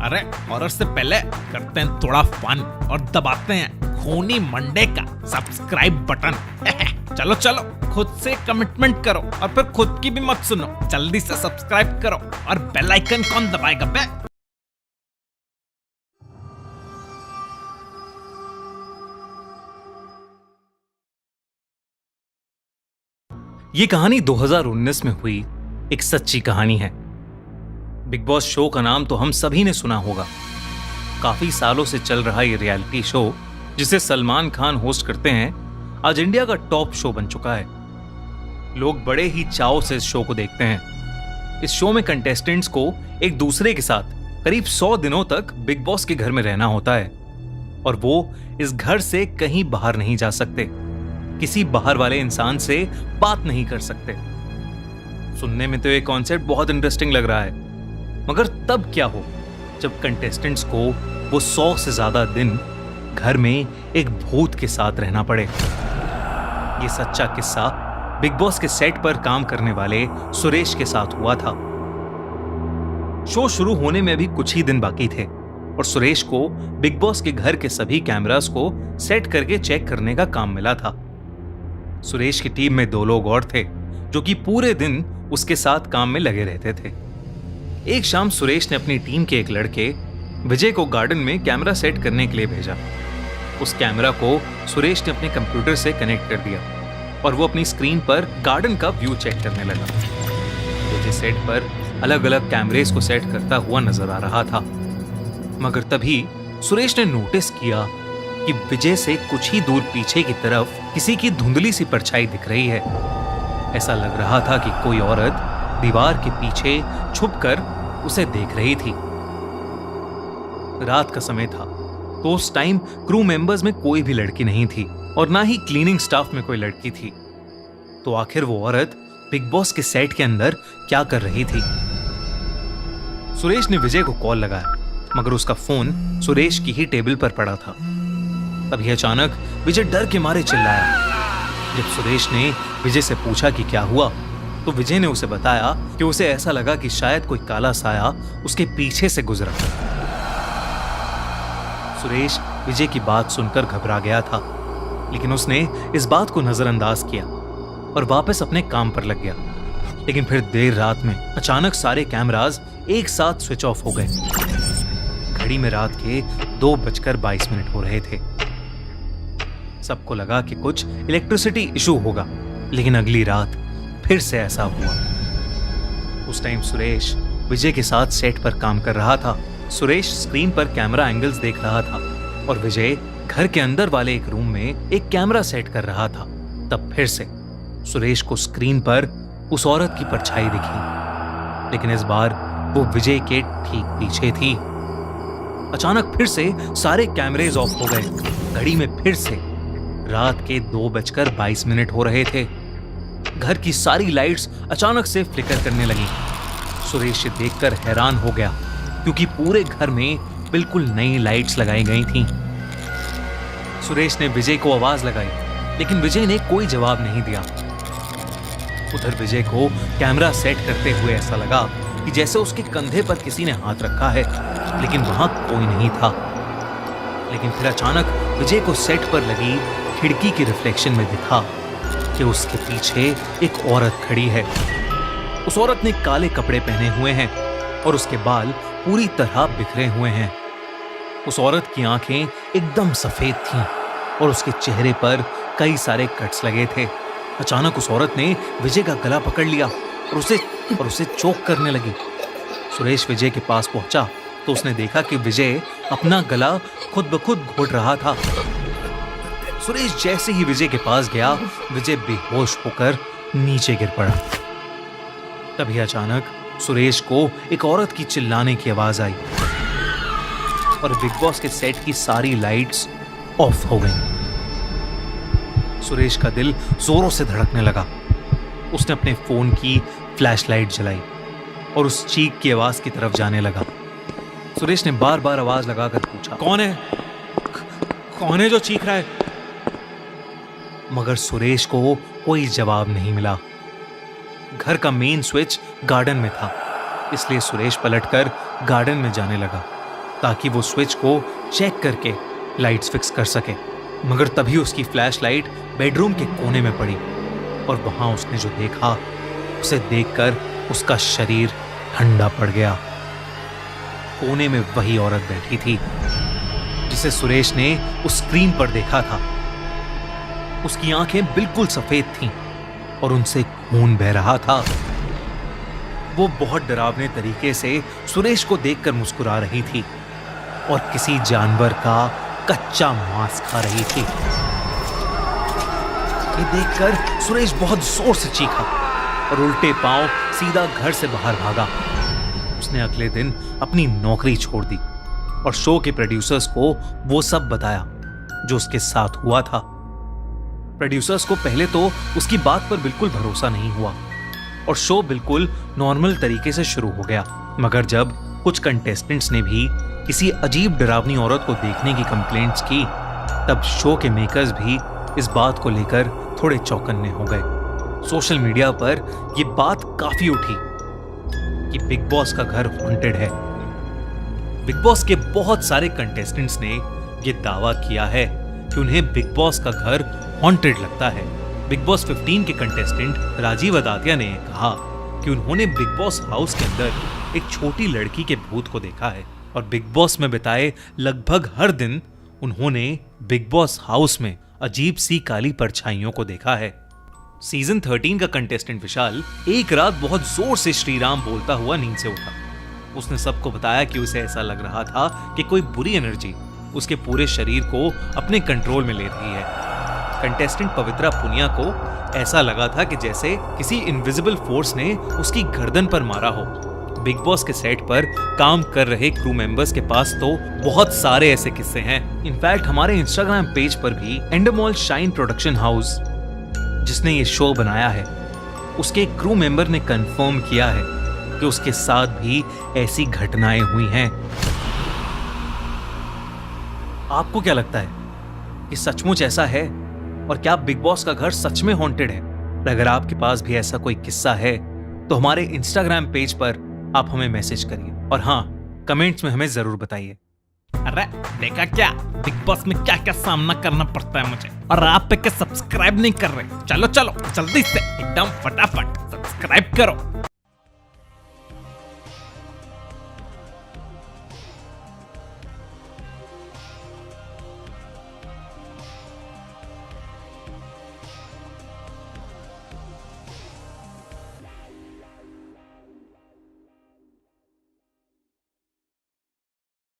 अरे हॉरर से पहले करते हैं थोड़ा फन और दबाते हैं खूनी मंडे का सब्सक्राइब बटन। चलो चलो खुद से कमिटमेंट करो और फिर खुद की भी मत सुनो, जल्दी से सब्सक्राइब करो और बेल आइकन कौन दबाएगा बे? ये कहानी 2019 में हुई एक सच्ची कहानी है। बिग बॉस शो का नाम तो हम सभी ने सुना होगा। काफी सालों से चल रहा ये रियलिटी शो जिसे सलमान खान होस्ट करते हैं, आज इंडिया का टॉप शो बन चुका है। लोग बड़े ही चाव से इस शो को देखते हैं। इस शो में कंटेस्टेंट्स को एक दूसरे के साथ करीब 100 दिनों तक बिग बॉस के घर में रहना होता है और वो इस घर से कहीं बाहर नहीं जा सकते, किसी बाहर वाले इंसान से बात नहीं कर सकते। सुनने में तो ये कॉन्सेप्ट बहुत इंटरेस्टिंग लग रहा है, मगर तब क्या हो जब कंटेस्टेंट्स को वो 100 से ज्यादा दिन घर में एक भूत के साथ रहना पड़े। ये सच्चा किस्सा बिग बॉस के सेट पर काम करने वाले सुरेश के साथ हुआ था। शो शुरू होने में भी कुछ ही दिन बाकी थे और सुरेश को बिग बॉस के घर के सभी कैमरास को सेट करके चेक करने का काम मिला था। सुरेश की टीम में 2 लोग और थे जो कि पूरे दिन उसके साथ काम में लगे रहते थे। एक शाम सुरेश ने अपनी टीम के एक लड़के विजय को गार्डन में कैमरा सेट करने के लिए भेजा। उस कैमरा को सुरेश ने अपने कंप्यूटर से कनेक्ट कर दिया और वो अपनी स्क्रीन पर गार्डन का व्यू चेक करने लगा। विजय सेट पर अलग अलग कैमरेस को सेट करता हुआ नजर आ रहा था, मगर तभी सुरेश ने नोटिस किया कि विजय से कुछ ही दूर पीछे की तरफ किसी की धुंधली सी परछाई दिख रही है। ऐसा लग रहा था कि कोई औरत दीवार के पीछे छुपकर उसे देख रही थी। रात का समय था तो उस टाइम क्रू मेंबर्स में कोई भी लड़की नहीं थी और ना ही क्लीनिंग स्टाफ में कोई लड़की थी। तो आखिर वो औरत बिग बॉस के सेट के अंदर क्या कर रही थी? सुरेश ने विजय को कॉल लगाया, मगर उसका फोन सुरेश की ही टेबल पर पड़ा था। तभी अचानक विजय डर के मारे चिल्लाया। जब सुरेश ने विजय से पूछा कि क्या हुआ, तो विजय ने उसे बताया कि उसे ऐसा लगा कि शायद कोई काला साया उसके पीछे से गुजरा। सुरेश विजय की बात सुनकर घबरा गया था, लेकिन उसने इस बात को नजरअंदाज किया और वापस अपने काम पर लग गया। लेकिन फिर देर रात में अचानक सारे कैमरास एक साथ स्विच ऑफ हो गए। घड़ी में रात के 2:22 हो रहे थे। सबको लगा कि कुछ इलेक्ट्रिसिटी इशू होगा, लेकिन अगली रात फिर से ऐसा हुआ। उस टाइम सुरेश विजय के साथ सेट पर काम कर रहा था। सुरेश स्क्रीन पर कैमरा एंगल्स देख रहा था और विजय घर के अंदर वाले एक रूम में एक कैमरा सेट कर रहा था। तब फिर से सुरेश को स्क्रीन पर उस औरत की परछाई दिखी, लेकिन इस बार वो विजय के ठीक पीछे थी। अचानक फिर से सारे कैमरेज ऑफ हो गए। घड़ी में फिर से रात के 2:22 हो रहे थे। घर की सारी लाइट्स अचानक से फ्लिकर करने लगी। सुरेश देखकर हैरान हो गया, क्योंकि पूरे घर में बिल्कुल नई लाइट्स लगाई गई थीं। सुरेश ने विजय को आवाज लगाई, लेकिन विजय ने कोई जवाब नहीं दिया। उधर विजय को कैमरा सेट करते हुए ऐसा लगा कि जैसे उसके कंधे पर किसी ने हाथ रखा है, लेकिन वहां कोई नहीं था। लेकिन फिर अचानक विजय को सेट पर लगी खिड़की की रिफ्लेक्शन में दिखा कि उसके पीछे एक औरत खड़ी है। उस औरत ने काले कपड़े पहने हुए हैं और उसके बाल पूरी तरह बिखरे हुए हैं। उस औरत की आंखें एकदम सफेद थीं और उसके चेहरे पर कई सारे कट्स लगे थे। अचानक उस औरत ने विजय का गला पकड़ लिया और उसे चोक करने लगी। सुरेश विजय के पास पहुंचा तो उसने देखा कि विजय अपना गला खुद ब खुद घोट रहा था। सुरेश जैसे ही विजय के पास गया, विजय बेहोश होकर नीचे गिर पड़ा। तभी अचानक सुरेश को एक औरत की चिल्लाने की आवाज आई और बिग बॉस के सेट की सारी लाइट्स ऑफ हो गईं। सुरेश का दिल जोरों से धड़कने लगा। उसने अपने फोन की फ्लैशलाइट जलाई और उस चीख की आवाज की तरफ जाने लगा। सुरेश ने बार बार आवाज लगाकर पूछा, कौन है जो चीख रहा है? मगर सुरेश को कोई जवाब नहीं मिला। घर का मेन स्विच गार्डन में था, इसलिए सुरेश पलटकर गार्डन में जाने लगा ताकि वो स्विच को चेक करके लाइट्स फिक्स कर सके। मगर तभी उसकी फ्लैशलाइट बेडरूम के कोने में पड़ी और वहां उसने जो देखा, उसे देखकर उसका शरीर ठंडा पड़ गया। कोने में वही औरत बैठी थी जिसे सुरेश ने उस स्क्रीन पर देखा था। उसकी आंखें बिल्कुल सफेद थीं और उनसे खून बह रहा था। वो बहुत डरावने तरीके से सुरेश को देखकर मुस्कुरा रही थी और किसी जानवर का कच्चा मांस खा रही थी। ये देखकर सुरेश बहुत जोर से चीखा और उल्टे पांव सीधा घर से बाहर भागा। उसने अगले दिन अपनी नौकरी छोड़ दी और शो के प्रोड्यूसर्स को वो सब बताया जो उसके साथ हुआ था। प्रोड्यूसर्स को पहले तो उसकी बात पर बिल्कुल भरोसा नहीं हुआ और शो बिल्कुल नॉर्मल तरीके से शुरू हो गया। मगर जब कुछ कंटेस्टेंट्स ने भी किसी अजीब डरावनी औरत को देखने की कंप्लेंट्स की, तब शो के मेकर्स भी इस बात को लेकर थोड़े चौकन्ने हो गए। सोशल मीडिया पर यह बात काफी उठी कि बिग बॉस का घर हॉन्टेड है। बिग बॉस के बहुत सारे कंटेस्टेंट्स ने यह दावा किया है कि उन्हें बिग बॉस का घर हॉन्टेड लगता है। बिग बॉस 15 के कंटेस्टेंट राजीव अदातिया ने कहा कि उन्होंने बिग बॉस हाउस के अंदर एक छोटी लड़की के भूत को देखा है और बिग बॉस में बिताए लगभग हर दिन उन्होंने बिग बॉस हाउस में अजीब सी काली परछाइयों को देखा है। सीजन 13 का कंटेस्टेंट विशाल एक रात बहुत जोर से श्री राम बोलता हुआ नींद से उठा। उसने सबको बताया कि उसे ऐसा लग रहा था कि कोई बुरी एनर्जी उसके पूरे शरीर को अपने कंट्रोल में ले रही है। कंटेस्टेंट पवित्रा पुनिया को ऐसा लगा था कि जैसे किसी इनविजिबल फोर्स ने उसकी गर्दन पर मारा हो। बिग बॉस के सेट पर काम कर रहे क्रू मेंबर्स के पास तो बहुत सारे ऐसे किस्से हैं। इनफैक्ट हमारे इंस्टाग्राम पेज पर भी एंडरमॉल शाइन प्रोडक्शन हाउस, जिसने ये शो बनाया है, उसके एक क्रू मेंबर ने कंफर्म किया है कि उसके साथ भी ऐसी घटनाएं हुई हैं। आपको क्या लगता है कि सचमुच ऐसा है और क्या बिग बॉस का घर सच में हॉन्टेड है? अगर आपके पास भी ऐसा कोई किस्सा है तो हमारे इंस्टाग्राम पेज पर आप हमें मैसेज करिए और हाँ, कमेंट्स में हमें जरूर बताइए। अरे देखा क्या, बिग बॉस में क्या क्या सामना करना पड़ता है मुझे, और आप पे क्या सब्सक्राइब नहीं कर रहे? चलो चलो जल्दी से एकदम फटाफट सब्सक्राइब करो।